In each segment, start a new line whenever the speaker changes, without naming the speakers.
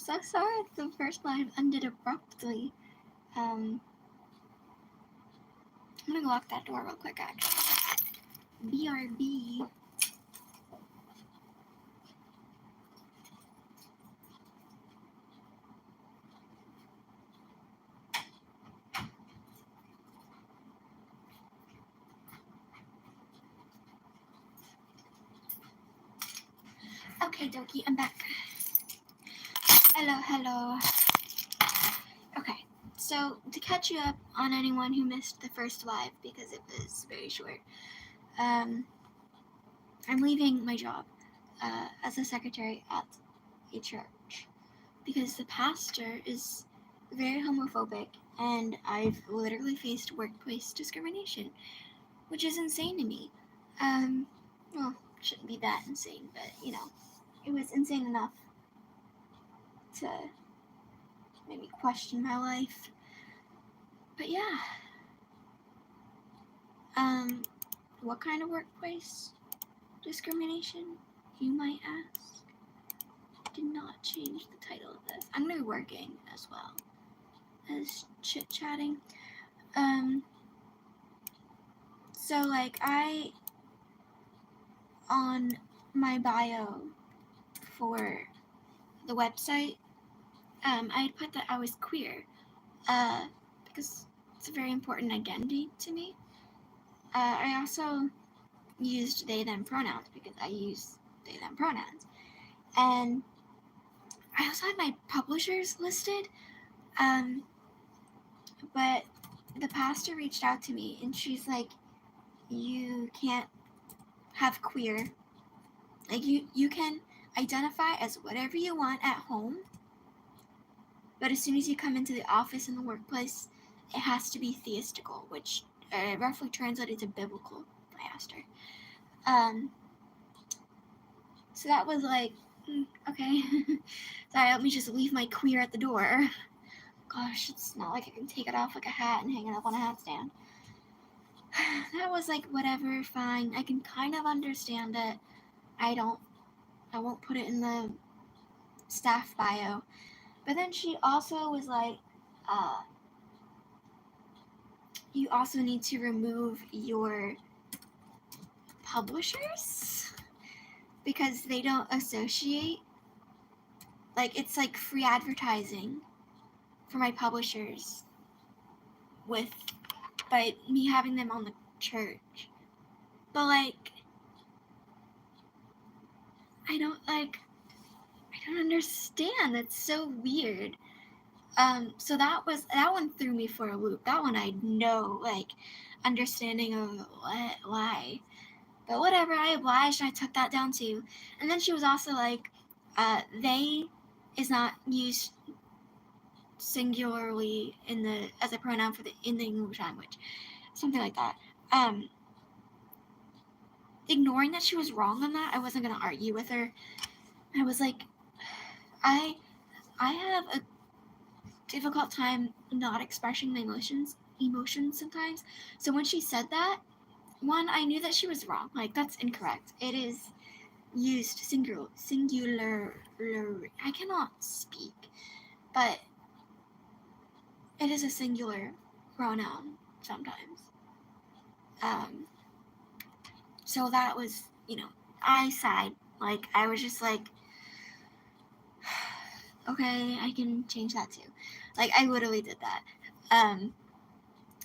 so sorry if the first live ended abruptly. I'm gonna lock that door real quick, actually. BRB. Okay, dokie, I'm back. Hello. Okay, so to catch you up on anyone who missed the first live because it was very short, I'm leaving my job as a secretary at a church because the pastor is very homophobic and I've literally faced workplace discrimination, which is insane to me. Well, it shouldn't be that insane, but it was insane enough to make me question my life. But yeah. What kind of workplace discrimination, you might ask? Did not change the title of this. I'm gonna be working as well as chit-chatting. So on my bio for the website, I put that I was queer, because it's a very important identity to me. I also used they them pronouns because I use they them pronouns, and I also had my publishers listed, but the pastor reached out to me and she's like, you can't have queer, like you can identify as whatever you want at home, but as soon as you come into the office and the workplace, it has to be theistical, which roughly translated to biblical. I asked her. So that was like, okay. Sorry, let me just leave my queer at the door. Gosh, it's not like I can take it off like a hat and hang it up on a hat stand. That was like, whatever, fine. I can kind of understand it. I won't put it in the staff bio. But then she also was like, you also need to remove your publishers because they don't associate. Like, it's like free advertising for my publishers by me having them on the church. But like, I don't understand. That's so weird. So that one threw me for a loop. That one I had no understanding of why. But whatever, I obliged and I took that down too. And then she was also like, they is not used singularly as a pronoun in the English language. Something like that. Ignoring that she was wrong on that, I wasn't gonna argue with her. I was like, I have a difficult time not expressing my emotions sometimes. So when she said that, one, I knew that she was wrong. Like, that's incorrect. It is used singular. I cannot speak, but it is a singular pronoun sometimes. So that was, I sighed. Like, I was just like, okay, I can change that too. Like, I literally did that.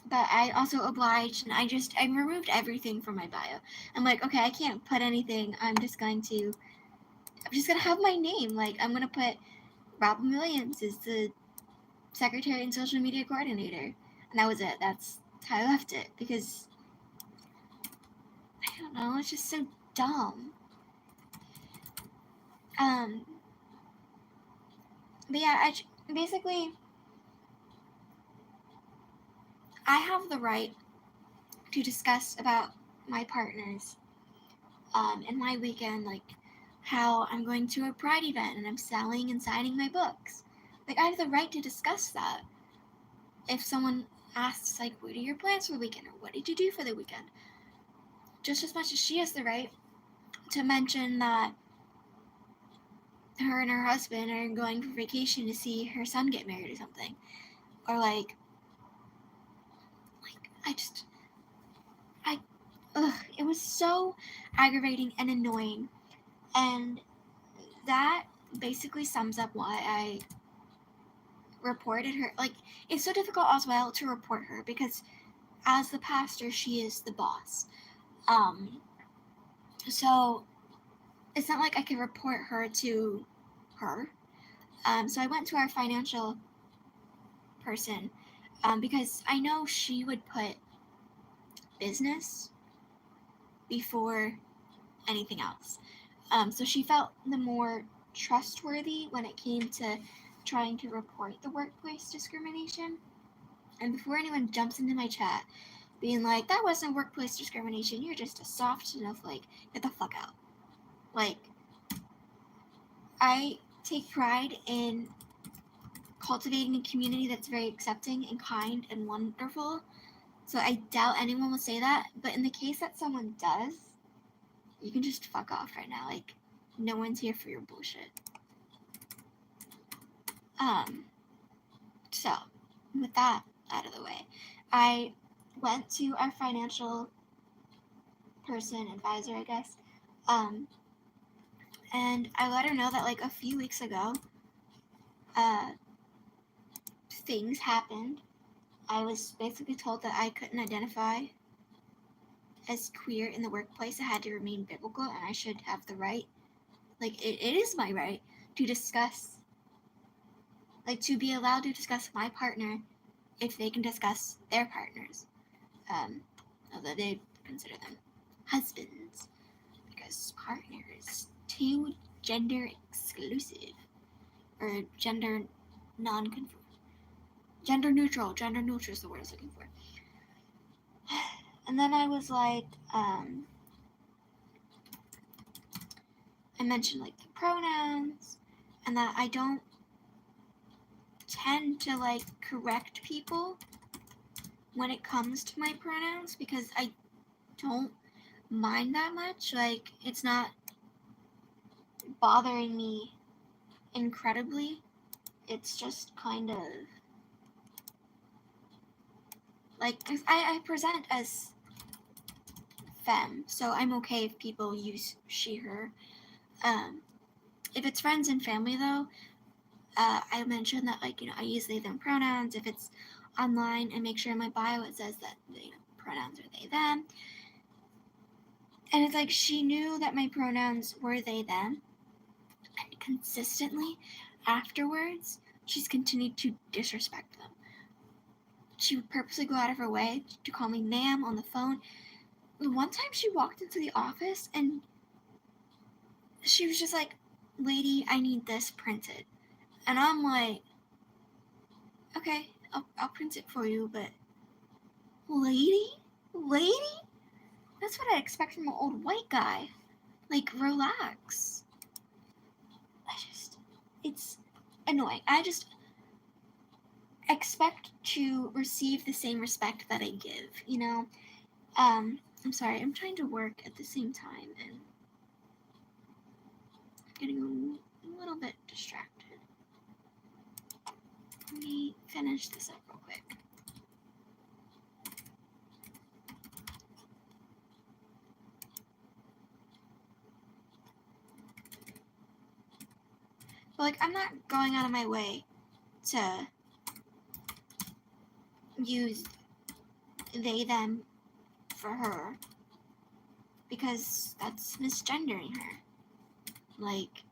But I also obliged, and I removed everything from my bio. I'm like, okay, I can't put anything. I'm just gonna have my name. Like, I'm gonna put Robin Williams is the secretary and social media coordinator, and that was it. That's how I left it because I don't know. It's just so dumb. But yeah, basically, I have the right to discuss about my partners in my weekend, like how I'm going to a Pride event and I'm selling and signing my books. Like, I have the right to discuss that. If someone asks, like, what are your plans for the weekend, or what did you do for the weekend? Just as much as she has the right to mention that her and her husband are going for vacation to see her son get married or something. Or I just, it was so aggravating and annoying. And that basically sums up why I reported her. Like, it's so difficult as well to report her because as the pastor, she is the boss. So it's not like I could report her to her. So I went to our financial person because I know she would put business before anything else. So she felt the more trustworthy when it came to trying to report the workplace discrimination. And before anyone jumps into my chat being like, that wasn't workplace discrimination, you're just a soft snowflake, get the fuck out. Like, I take pride in cultivating a community that's very accepting and kind and wonderful. So I doubt anyone will say that. But in the case that someone does, you can just fuck off right now. Like, no one's here for your bullshit. So, with that out of the way, I went to our financial person, advisor, I guess, and I let her know that, like, a few weeks ago, things happened. I was basically told that I couldn't identify as queer in the workplace. I had to remain biblical, and I should have the right, like, it is my right to discuss, like, to be allowed to discuss my partner if they can discuss their partners. Although they consider them husbands, because partner is too gender exclusive, or gender non-conform. Gender neutral is the word I was looking for. And then I was like, I mentioned, like, the pronouns, and that I don't tend to, like, correct people when it comes to my pronouns, because I don't mind that much. Like, it's not bothering me incredibly. It's just kind of like, I present as femme, so I'm okay if people use she, her. If it's friends and family, though, I mentioned that, like, I use they, them pronouns. If it's online, I make sure in my bio it says that, pronouns are they, them. And it's like, she knew that my pronouns were they, them. And consistently, afterwards, she's continued to disrespect them. She would purposely go out of her way to call me ma'am on the phone. One time she walked into the office and she was just like, lady, I need this printed. And I'm like, okay, I'll print it for you, but lady? That's what I expect from an old white guy. Like, relax. It's annoying. I just expect to receive the same respect that I give, I'm sorry, I'm trying to work at the same time, and I'm getting a little bit distracted. Let me finish this up real quick. But, like, I'm not going out of my way to use they, them for her, because that's misgendering her. Like,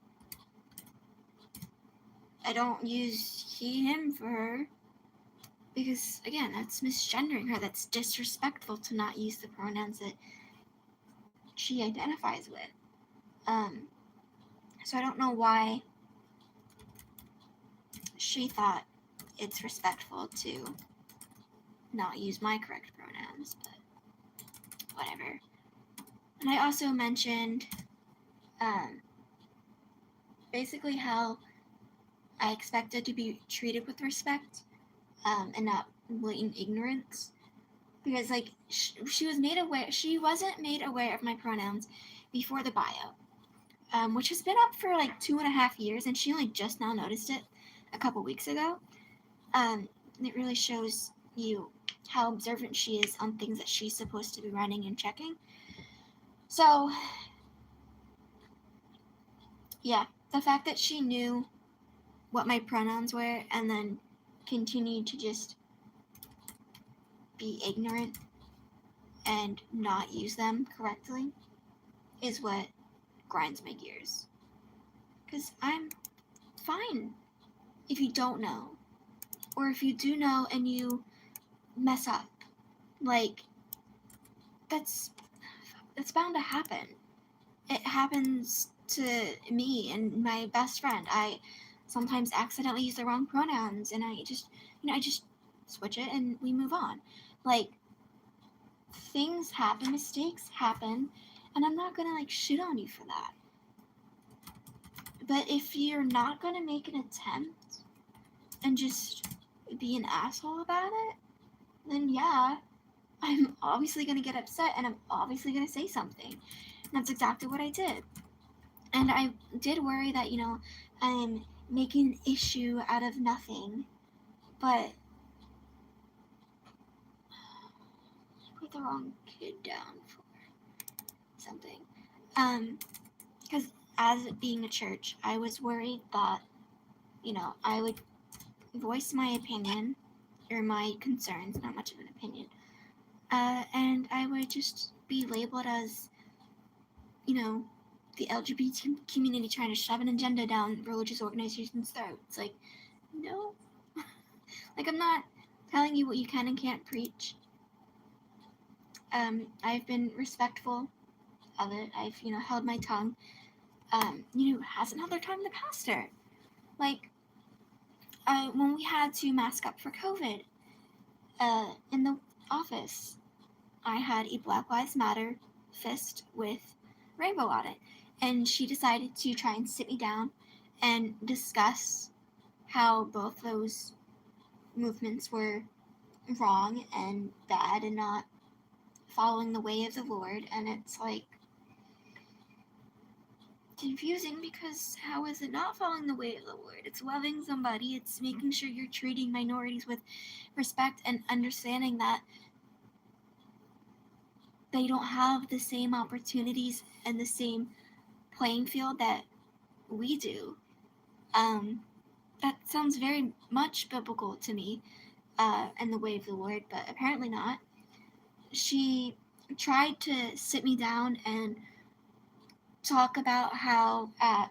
I don't use he, him for her, because, again, that's misgendering her. That's disrespectful to not use the pronouns that she identifies with. So I don't know why she thought it's respectful to not use my correct pronouns, but whatever. And I also mentioned basically how I expected to be treated with respect, and not blatant ignorance, because, like, she wasn't made aware of my pronouns before the bio. which has been up for like 2.5 years, and she only just now noticed it a couple weeks ago. It really shows you how observant she is on things that she's supposed to be running and checking. So, yeah, the fact that she knew what my pronouns were and then continued to just be ignorant and not use them correctly is what grinds my gears. Because I'm fine if you don't know, or if you do know and you mess up. Like, that's bound to happen. It happens to me and my best friend. I sometimes accidentally use the wrong pronouns, and I just switch it and we move on. Like, things happen, mistakes happen, and I'm not gonna like shit on you for that. But if you're not gonna make an attempt and just be an asshole about it, then yeah, I'm obviously gonna get upset and I'm obviously gonna say something. And that's exactly what I did. And I did worry that, I'm making an issue out of nothing. But I put the wrong kid down for something. Because as it being a church, I was worried that, I would voice my opinion or my concerns, not much of an opinion, and I would just be labeled as, the LGBT community trying to shove an agenda down religious organizations' throats. Like, no. Like, I'm not telling you what you can and can't preach. I've been respectful of it. I've, held my tongue. Hasn't held their tongue the pastor. Like, when we had to mask up for COVID, in the office, I had a Black Lives Matter fist with rainbow on it. And she decided to try and sit me down and discuss how both those movements were wrong and bad and not following the way of the Lord. And it's like confusing, because how is it not following the way of the Lord? It's loving somebody. It's making sure you're treating minorities with respect and understanding that they don't have the same opportunities and the same playing field that we do. That sounds very much biblical to me, and the way of the Lord, but apparently not. She tried to sit me down and talk about how at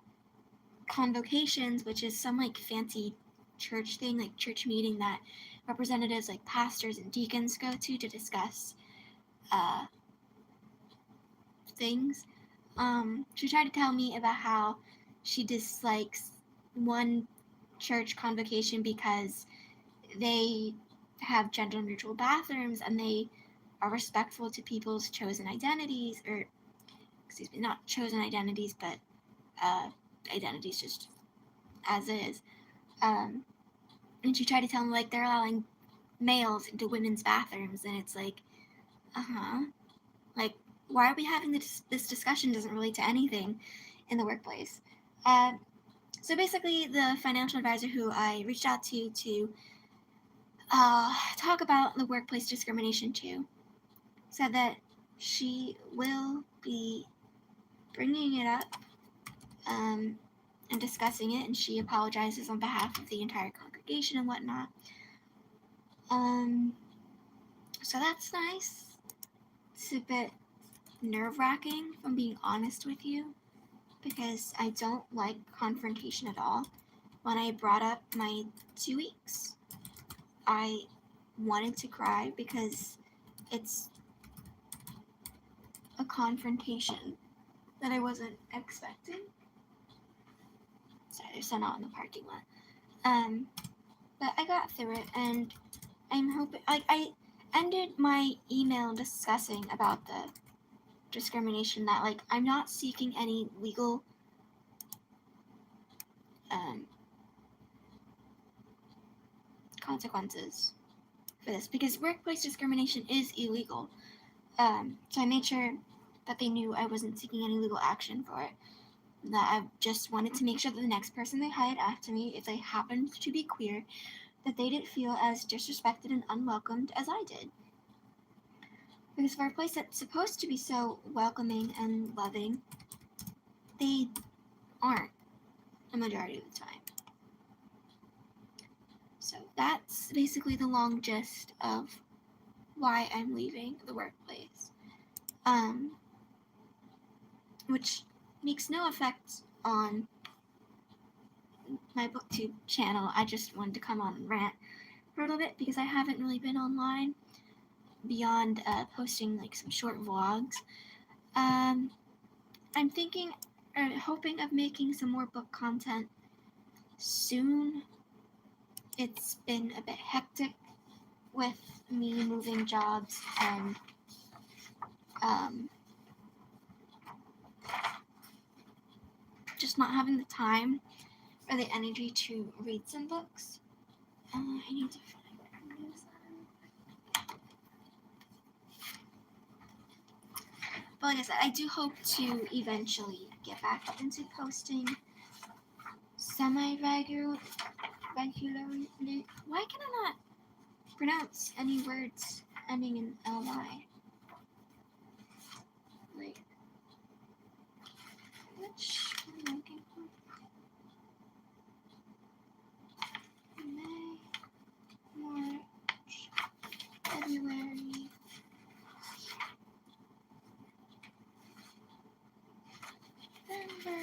convocations, which is some like fancy church thing, like church meeting that representatives like pastors and deacons go to discuss things. She tried to tell me about how she dislikes one church convocation because they have gender neutral bathrooms and they are respectful to people's chosen identities, or excuse me, not chosen identities, but identities just as is. And she tried to tell me like they're allowing males into women's bathrooms, and it's like, like, why are we having this discussion? Doesn't relate to anything in the workplace. So basically, the financial advisor who I reached out to talk about the workplace discrimination to said that she will be bringing it up and discussing it, and she apologizes on behalf of the entire congregation and whatnot. So that's nice. It's a bit nerve-wracking, if I'm being honest with you, because I don't like confrontation at all. When I brought up my 2 weeks, I wanted to cry because it's a confrontation that I wasn't expecting. Sorry, there's sun out in the parking lot. But I got through it, and I'm hoping, like, I ended my email discussing about the discrimination that, like, I'm not seeking any legal consequences for this, because workplace discrimination is illegal. So I made sure that they knew I wasn't seeking any legal action for it. that I just wanted to make sure that the next person they hired after me, if they happened to be queer, that they didn't feel as disrespected and unwelcomed as I did. Because for a place that's supposed to be so welcoming and loving, they aren't a majority of the time. So that's basically the long gist of why I'm leaving the workplace. Which makes no effect on my booktube channel. I just wanted to come on and rant for a little bit because I haven't really been online beyond posting like some short vlogs. I'm thinking or hoping of making some more book content soon. It's been a bit hectic with me moving jobs and just not having the time or the energy to read some books. I need to find a newsletter. But like I said, I do hope to eventually get back into posting semi-regularly. Why can I not pronounce any words ending in ly? Like, which am I looking for? May, March, February, November,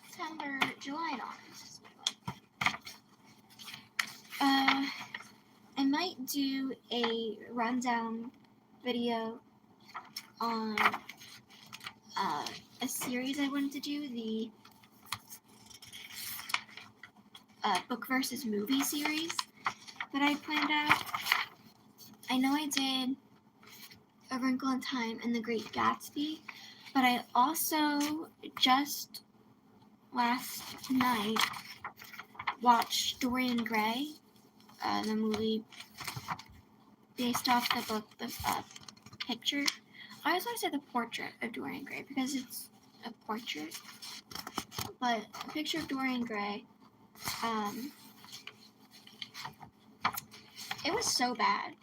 September, July, and August. I might do a rundown video on a series I wanted to do, the book versus movie series that I planned out. I know I did A Wrinkle in Time and The Great Gatsby, but I also just last night watched Dorian Gray, the movie based off the book, the picture. I always want to say the portrait of Dorian Gray because it's a portrait, but a picture of Dorian Gray. It was so bad.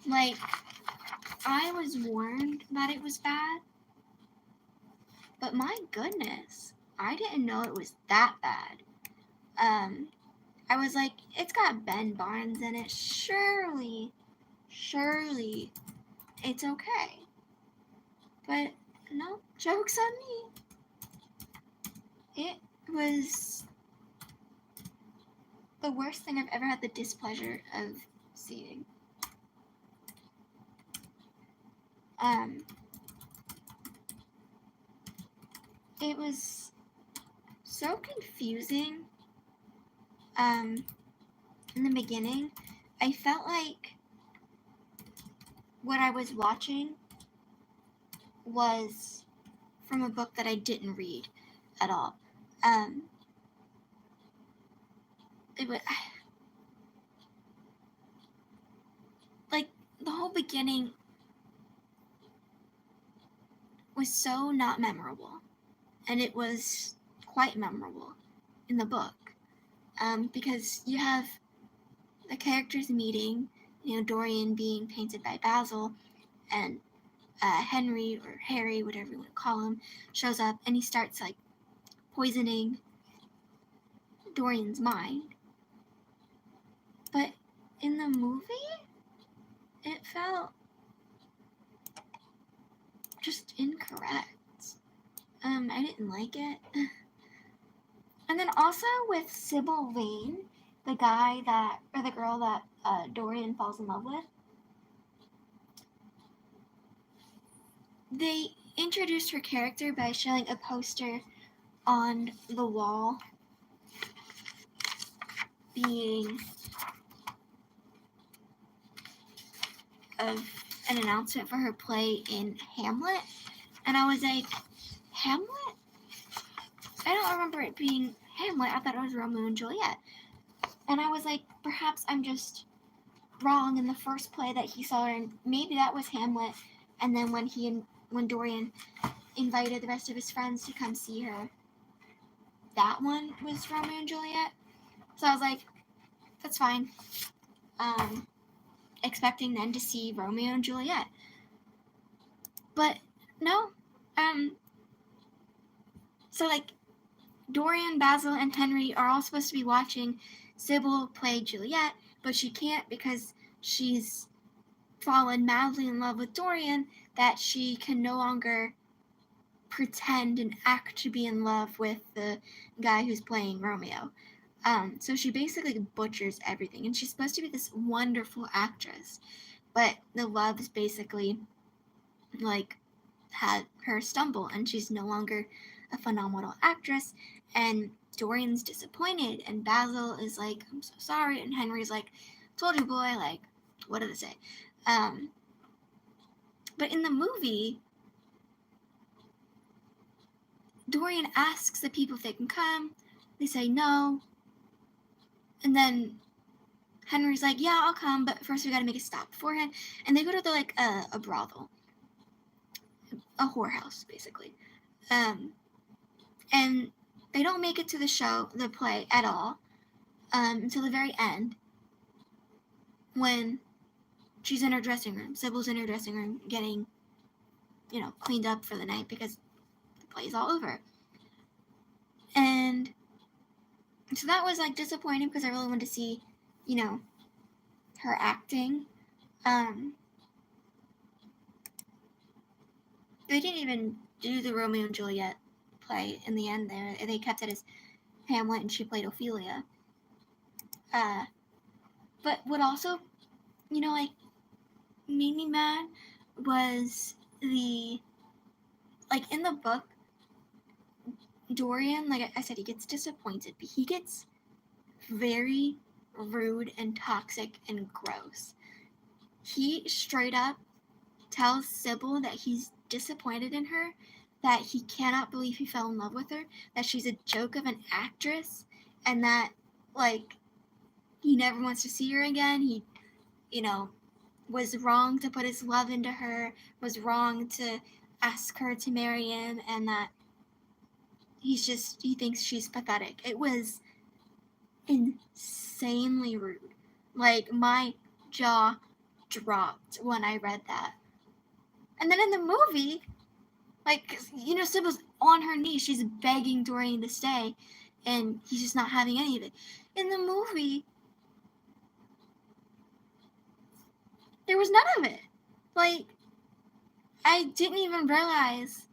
Like, I was warned that it was bad, but my goodness, I didn't know it was that bad. I was like, it's got Ben Barnes in it. Surely, it's okay. But no, joke's on me. It was the worst thing I've ever had the displeasure of seeing. It was so confusing. In the beginning, I felt like what I was watching was from a book that I didn't read at all. It was like the whole beginning was so not memorable, and it was quite memorable in the book, because you have the characters meeting, Dorian being painted by Basil, and Henry or Harry, whatever you want to call him, shows up and he starts like poisoning Dorian's mind. But in the movie, it felt just incorrect. I didn't like it. And then also with Sybil Vane, the girl that Dorian falls in love with, they introduced her character by showing a poster on the wall being of an announcement for her play in Hamlet, and I was like, Hamlet? I don't remember it being Hamlet. I thought it was Romeo and Juliet. And I was like, perhaps I'm just wrong in the first play that he saw her in. Maybe that was Hamlet, And then when Dorian invited the rest of his friends to come see her, that one was Romeo and Juliet. So I was like, that's fine. Expecting then to see Romeo and Juliet. But no. So like Dorian, Basil, and Henry are all supposed to be watching Sybil play Juliet, but she can't because she's fallen madly in love with Dorian, that she can no longer pretend and act to be in love with the guy who's playing Romeo. So she basically butchers everything, and she's supposed to be this wonderful actress, but the loves basically like had her stumble, and she's no longer a phenomenal actress. And Dorian's disappointed, and Basil is like, I'm so sorry, and Henry's like, told you, boy, like, what did I say? But in the movie, Dorian asks the people if they can come. They say no. And then Henry's like, yeah, I'll come, but first we gotta make a stop beforehand. And they go to a brothel. A whorehouse, basically. And they don't make it to the play at all, until the very end, when she's in her dressing room. Sybil's in her dressing room getting, cleaned up for the night because the play's all over. And so that was, like, disappointing because I really wanted to see, her acting. They didn't even do the Romeo and Juliet play in the end there. They kept it as Hamlet and she played Ophelia. But what also, made me mad was in the book, Dorian, like I said, he gets disappointed, but he gets very rude and toxic and gross. He straight up tells Sybil that he's disappointed in her, that he cannot believe he fell in love with her, that she's a joke of an actress, and that, he never wants to see her again. He, was wrong to put his love into her, was wrong to ask her to marry him, and that he thinks she's pathetic. It was insanely rude. Like, my jaw dropped when I read that. And then in the movie, Sybil's on her knees. She's begging Dorian to stay, and he's just not having any of it. In the movie, there was none of it. I didn't even realize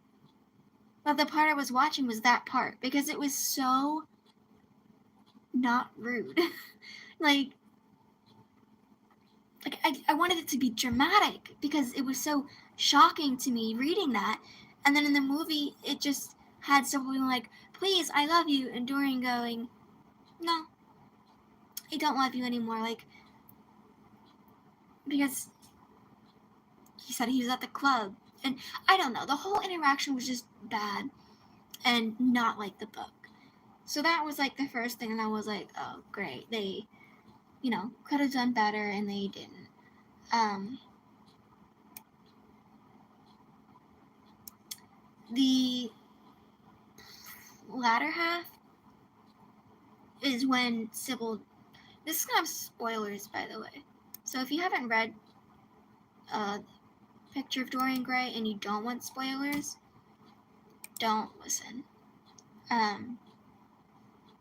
that the part I was watching was that part, because it was so not rude. I wanted it to be dramatic because it was so shocking to me reading that. And then in the movie, it just had someone being like, please, I love you. And Dorian going, no, I don't love you anymore. Because he said he was at the club. And I don't know. The whole interaction was just bad and not like the book. So that was the first thing. And I was like, oh, great. They, could have done better, and they didn't. The latter half is when Sybil... This is going to have spoilers, by the way. So if you haven't read Picture of Dorian Gray and you don't want spoilers, don't listen.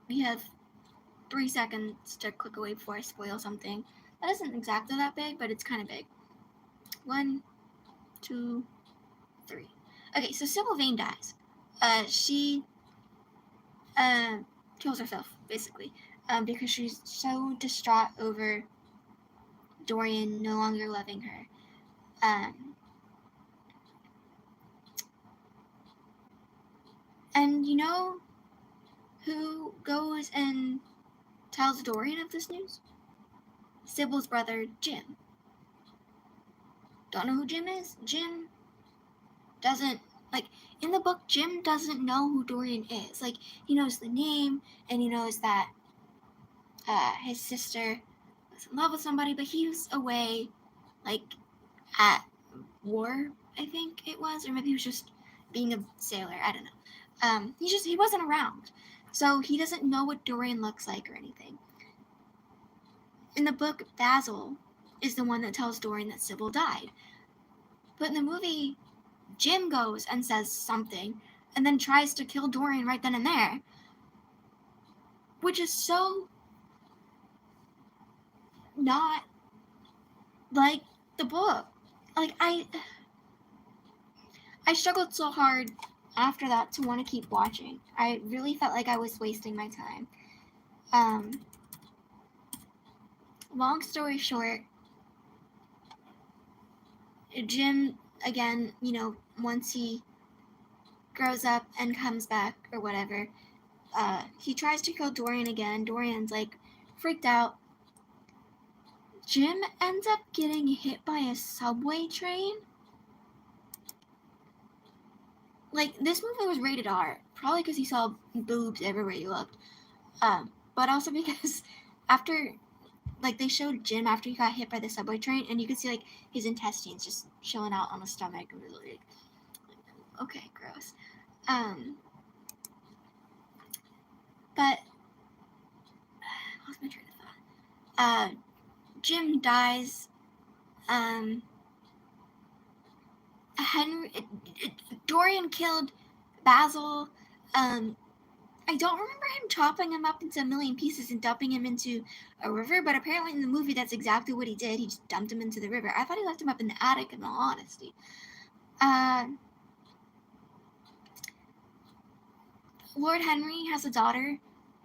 You have 3 seconds to click away before I spoil something. That isn't exactly that big, but it's kind of big. 1, 2, 3. Okay, so Sybil Vane dies. She kills herself, basically, because she's so distraught over Dorian no longer loving her. And you know who goes and tells Dorian of this news? Sybil's brother, Jim. Don't know who Jim is? Jim doesn't, in the book, Jim doesn't know who Dorian is. He knows the name, and he knows that his sister was in love with somebody, but he was away, at war, I think it was, or maybe he was just being a sailor. I don't know. He wasn't around, so he doesn't know what Dorian looks like or anything. In the book, Basil is the one that tells Dorian that Sybil died. But in the movie, Jim goes and says something, and then tries to kill Dorian right then and there, which is so not like the book. Like I struggled so hard after that to want to keep watching. I really felt like I was wasting my time. Long story short, Jim, again, once he grows up and comes back or whatever, he tries to kill Dorian again. Dorian's like freaked out. Jim ends up getting hit by a subway train. Like, this movie was rated R, probably because he saw boobs everywhere you looked. But also because after, like, they showed Jim after he got hit by the subway train, and you could see, like, his intestines just chilling out on his stomach. It was like, okay, gross. But, lost my train of thought. Jim dies. Dorian killed Basil. I don't remember him chopping him up into a million pieces and dumping him into a river, but apparently in the movie that's exactly what he did. He just dumped him into the river. I thought he left him up in the attic, in all honesty. Lord Henry has a daughter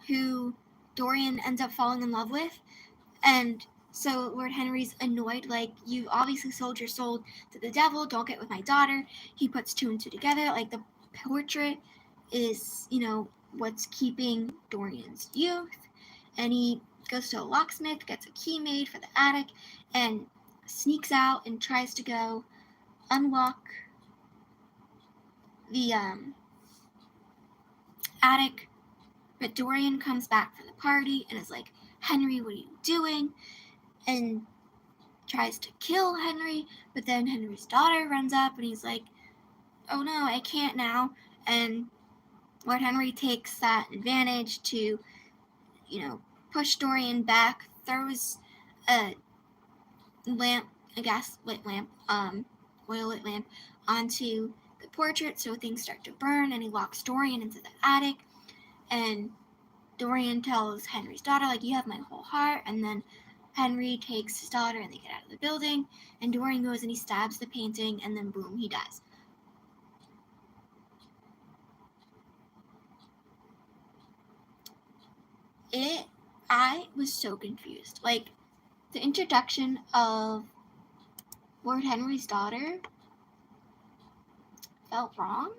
who Dorian ends up falling in love with, and so Lord Henry's annoyed, like, you obviously sold your soul to the devil, don't get with my daughter. He puts two and two together, like, the portrait is, what's keeping Dorian's youth, and he goes to a locksmith, gets a key made for the attic, and sneaks out and tries to go unlock the attic, but Dorian comes back from the party and is like, Henry, what are you doing? And tries to kill Henry, but then Henry's daughter runs up and he's like, oh no, I can't now. And Lord Henry takes that advantage to, push Dorian back, throws a lamp, a gas-lit lamp, oil-lit lamp, onto the portrait so things start to burn, and he locks Dorian into the attic, and Dorian tells Henry's daughter, like, you have my whole heart, and then Henry takes his daughter and they get out of the building, and Dorian goes and he stabs the painting, and then boom, he dies. I was so confused. Like, the introduction of Lord Henry's daughter felt wrong,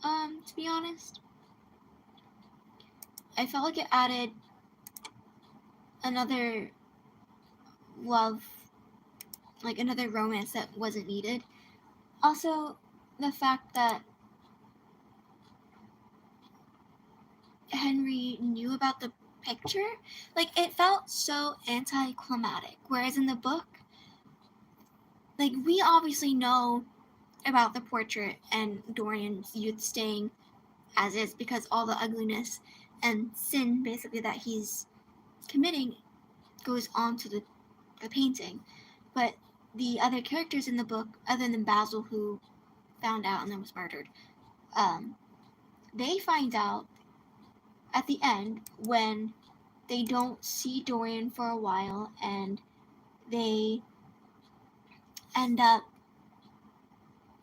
to be honest. I felt like it added another love, like another romance that wasn't needed. Also, the fact that Henry knew about the picture, like, it felt so anticlimactic, whereas in the book, like, we obviously know about the portrait and Dorian's youth staying as is because all the ugliness and sin basically that he's committing goes on to the painting. But the other characters in the book, other than Basil, who found out and then was murdered, they find out at the end when they don't see Dorian for a while, and they end up,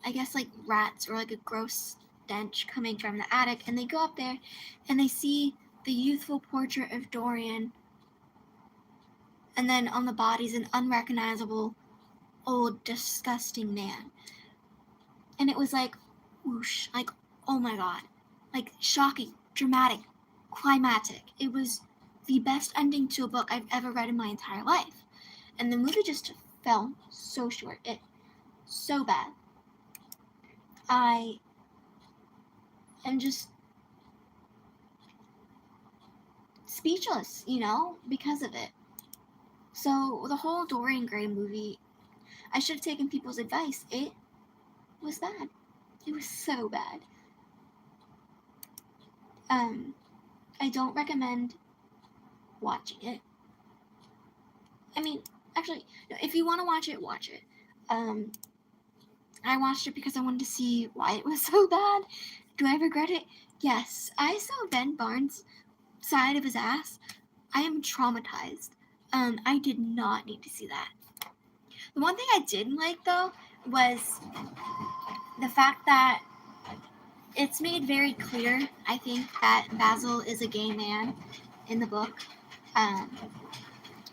I guess, like rats or like a gross stench coming from the attic, and they go up there and they see the youthful portrait of Dorian, and then on the body's an unrecognizable old disgusting man. And it was like whoosh, like, oh my god, like shocking, dramatic, climactic. It was the best ending to a book I've ever read in my entire life. And the movie just fell so short. It so bad. I am just speechless, because of it. So the whole Dorian Gray movie, I should have taken people's advice. It was bad. It was so bad. I don't recommend watching it. I mean, actually, no, if you want to watch it, watch it. I watched it because I wanted to see why it was so bad. Do I regret it? Yes. I saw Ben Barnes' side of his ass. I am traumatized. I did not need to see that. The one thing I didn't like, though, was the fact that it's made very clear, I think, that Basil is a gay man in the book,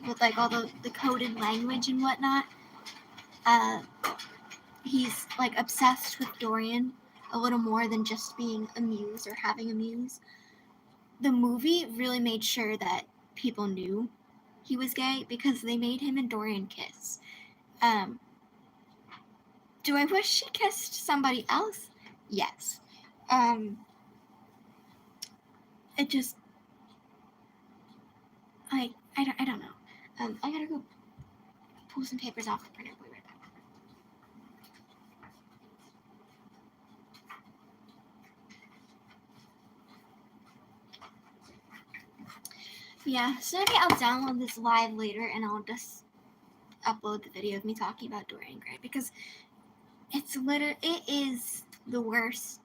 with like all the coded language and whatnot. He's like obsessed with Dorian a little more than just being a muse or having a muse. The movie really made sure that people knew he was gay because they made him and Dorian kiss. Do I wish she kissed somebody else? Yes. It just, I don't know. I gotta go pull some papers off the printer. We'll be right back. Yeah, so maybe I'll download this live later and I'll just upload the video of me talking about Dorian Gray because it is the worst.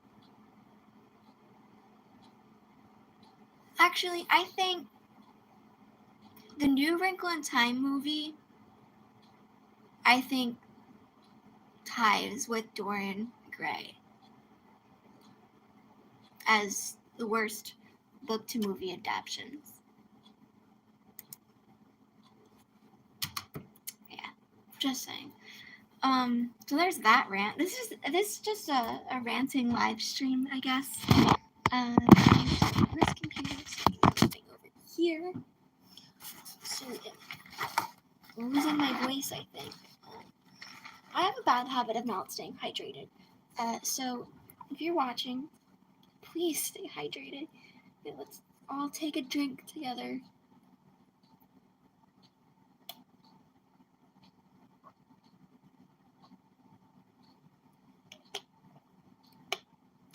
Actually, I think the new Wrinkle in Time movie, I think, ties with Dorian Gray as the worst book to movie adaptations. Yeah, just saying. So there's that rant. This is just a ranting live stream, I guess. This computer is moving over here. So I'm losing my voice, I think. I have a bad habit of not staying hydrated. So if you're watching, please stay hydrated. Let's all take a drink together.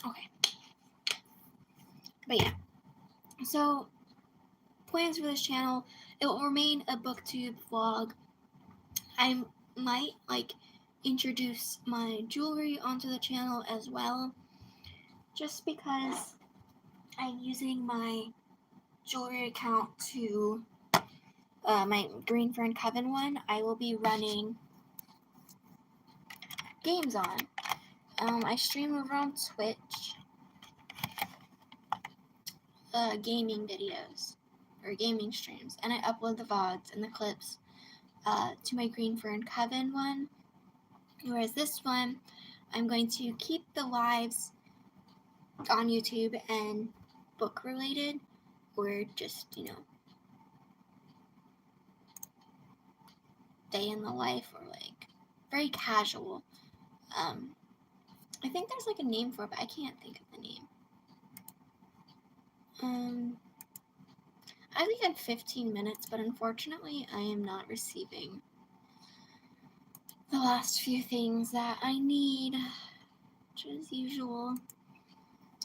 Okay. But yeah. So plans for this channel, it will remain a booktube vlog. I might introduce my jewelry onto the channel as well, just because I'm using my jewelry account to my Green Fern Coven one. I will be running games on. I stream over on Twitch gaming videos or gaming streams, and I upload the VODs and the clips to my Green Fern Coven one. Whereas this one, I'm going to keep the lives on YouTube and book related, or just, day in the life, or very casual. I think there's a name for it, but I can't think of the name. I leave in 15 minutes, but unfortunately I am not receiving the last few things that I need, which is usual.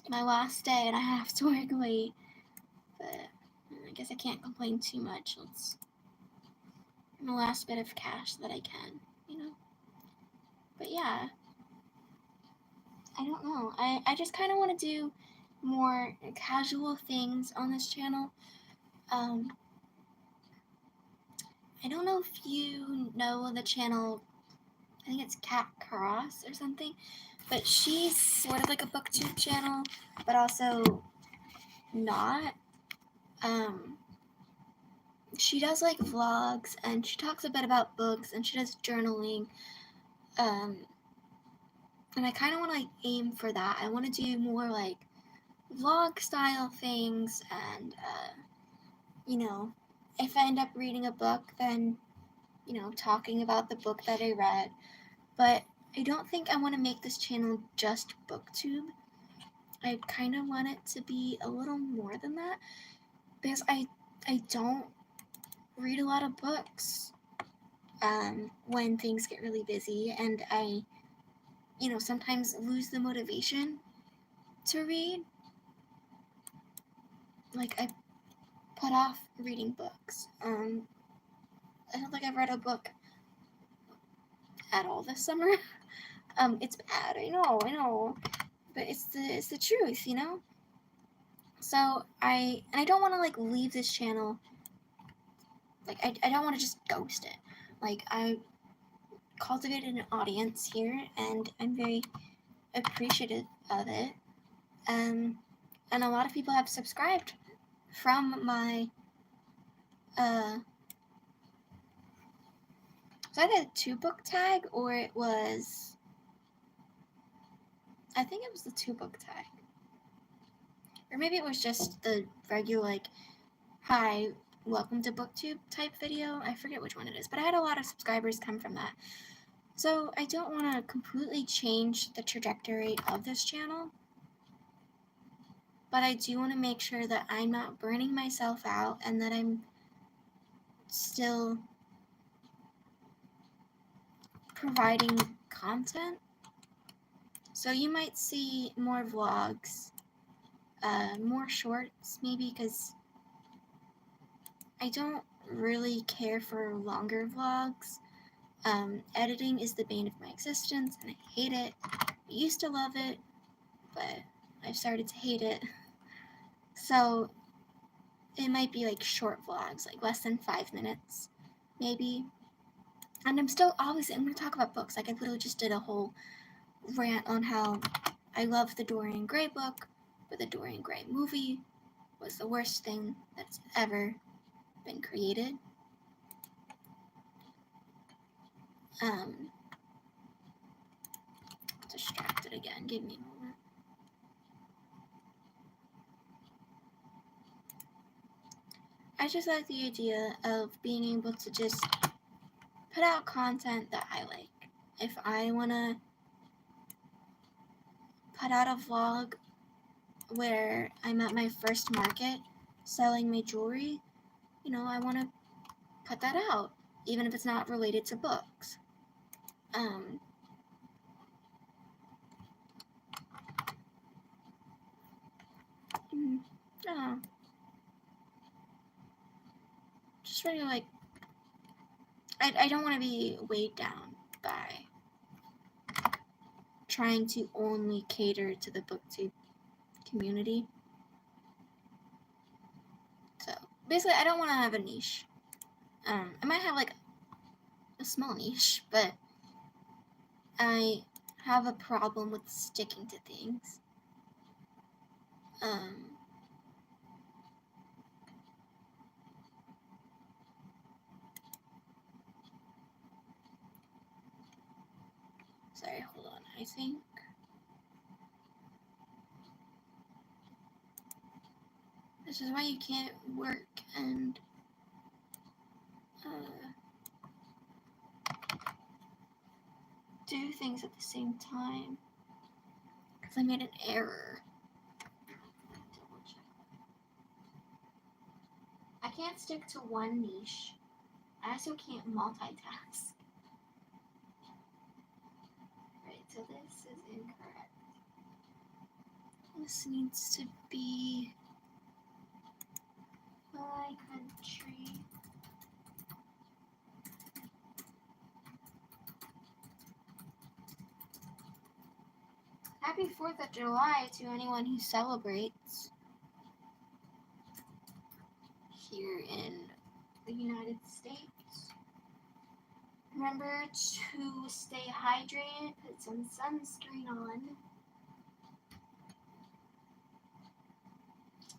My last day and I have to work late, but I guess I can't complain too much. Let's the last bit of cash that I can, But yeah, I don't know. I just kind of want to do more casual things on this channel. I don't know if you know the channel, I think it's Cat Cross or something, but she's sort of like a booktube channel, but also not. She does vlogs, and she talks a bit about books, and she does journaling, and I kind of want to aim for that. I want to do more vlog style things, and if I end up reading a book, then talking about the book that I read. But I don't think I want to make this channel just booktube. I kind of want it to be a little more than that, because I don't read a lot of books when things get really busy, and I sometimes lose the motivation to read. Like, I put off reading books. I don't think I've read a book at all this summer. It's bad, I know, but it's the truth, So I don't want to like leave this channel. Like I don't want to just ghost it. Like I cultivated an audience here, and I'm very appreciative of it. And a lot of people have subscribed from my was either a 2-book tag, or it was, I think it was the 2-book tag, or maybe it was just the regular like, hi, welcome to booktube type video. I forget which one it is, but I had a lot of subscribers come from that. So I don't want to completely change the trajectory of this channel, but I do want to make sure that I'm not burning myself out and that I'm still providing content. So you might see more vlogs, more shorts maybe, because I don't really care for longer vlogs. Editing is the bane of my existence, and I hate it. I used to love it, but I've started to hate it. So it might be like short vlogs, like less than 5 minutes, maybe. And I'm going to talk about books. Like I literally just did a whole rant on how I love the Dorian Gray book, but the Dorian Gray movie was the worst thing that's ever been created. Distracted again. Give me a moment. I just like the idea of being able to just put out content that I like. If I want to put out a vlog where I'm at my first market selling my jewelry, I want to put that out, even if it's not related to books. Just really like, I don't want to be weighed down by trying to only cater to the booktube community. So basically, I don't want to have a niche. I might have like a small niche, but I have a problem with sticking to things. Sorry, hold on, I think. This is why you can't work and do things at the same time. Because I made an error. Double check. I can't stick to one niche. I also can't multitask. Right, so this is incorrect. This needs to be my country. Happy 4th of July to anyone who celebrates here in the United States. Remember to stay hydrated, put some sunscreen on,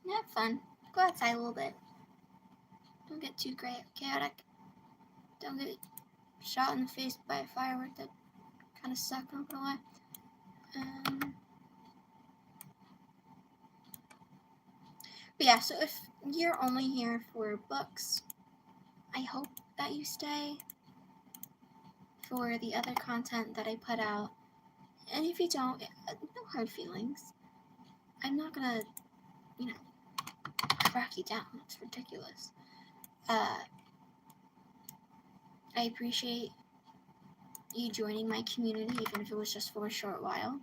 and have fun. Go outside a little bit. Don't get too chaotic. Don't get shot in the face by a firework. That kind of sucked, not gonna lie. But yeah, so if you're only here for books, I hope that you stay for the other content that I put out. And if you don't, no hard feelings. I'm not gonna, crack you down. That's ridiculous. I appreciate you joining my community, even if it was just for a short while.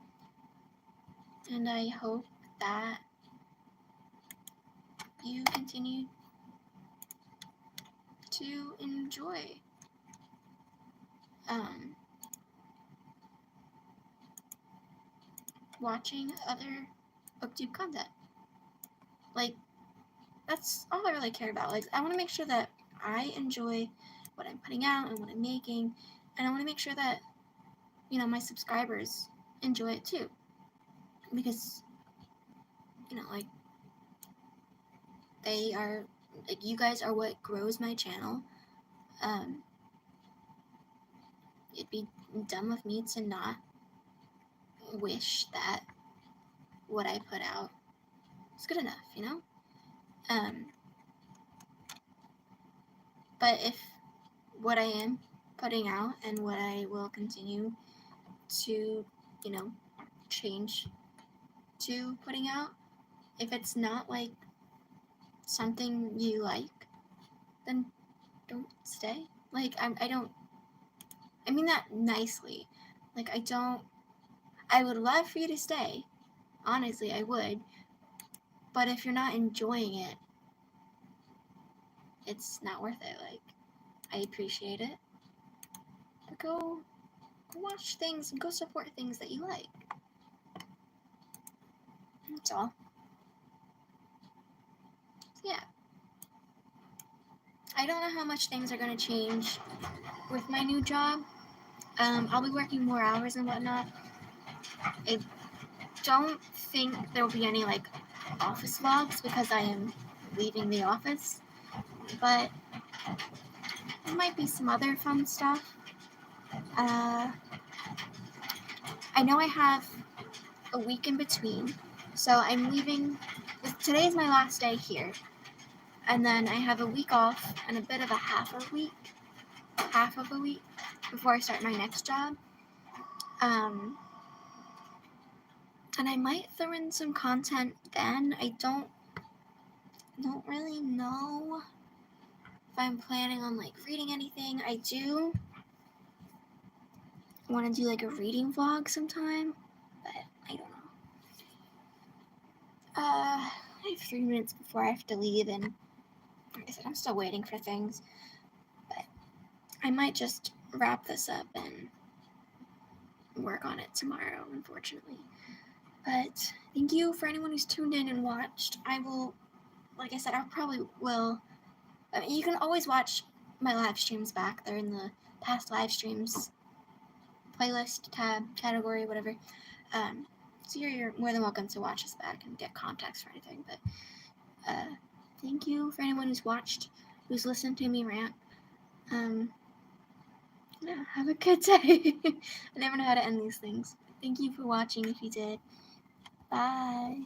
And I hope that you continue to enjoy watching other booktube content. Like, that's all I really care about. Like, I want to make sure that I enjoy what I'm putting out and what I'm making, and I want to make sure that, you know, my subscribers enjoy it too, because, you know, like, they are, like, you guys are what grows my channel. It'd be dumb of me to not wish that what I put out is good enough, you know? But if what I am putting out and what I will continue to, you know, change to putting out, if it's not like something you like, then don't stay. Like, I mean that nicely. Like, I would love for you to stay. Honestly, I would. But if you're not enjoying it, it's not worth it. Like, I appreciate it. But go watch things and go support things that you like. That's all. Yeah. I don't know how much things are going to change with my new job. I'll be working more hours and whatnot. I don't think there will be any, like, office vlogs because I am leaving the office. But there might be some other fun stuff. I know I have a week in between. So I'm leaving. Today is my last day here. And then I have a week off and a bit of a half of a week before I start my next job. And I might throw in some content then. I don't really know if I'm planning on, like, reading anything. I do want to do, like, a reading vlog sometime, but I don't know. I have 3 minutes before I have to leave, and like I said, I'm still waiting for things, but I might just wrap this up and work on it tomorrow, unfortunately. But thank you for anyone who's tuned in and watched. I will, like I said, I probably will. I mean, you can always watch my live streams back. They're in the past live streams playlist tab, category, whatever. So you're more than welcome to watch us back and get context for anything. But thank you for anyone who's watched, who's listened to me rant. Yeah, have a good day. I never know how to end these things. Thank you for watching if you did. Bye.